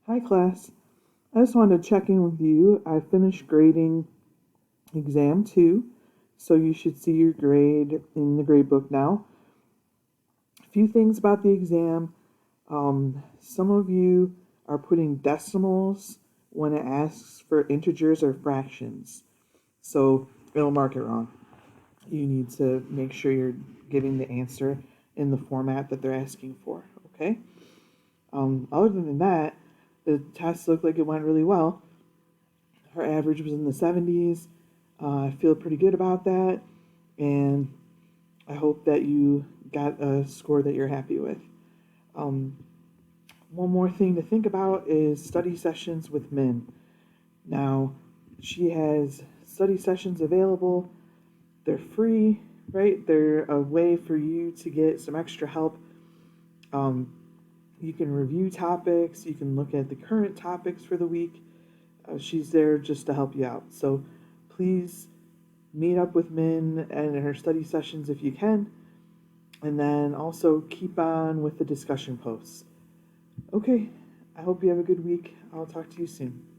Hi, class. I just wanted to check in with you. I finished grading exam two, so you should see your grade in the grade book now. A few things about the exam. Some of you are putting decimals when it asks for integers or fractions, so it'll mark it wrong. You need to make sure you're giving the answer in the format that they're asking for, okay? Other than that, the test looked like it went really well. Her average was in the 70s. I feel pretty good about that, and I hope that you got a score that you're happy with. Um, One more thing to think about is study sessions with Min. Now, she has study sessions available. They're free, right? They're a way for you to get some extra help. Um, you can review topics, you can look at the current topics for the week. She's there just to help you out. So please meet up with Min and her study sessions if you can, and then also keep on with the discussion posts. Okay, I hope you have a good week. I'll talk to you soon.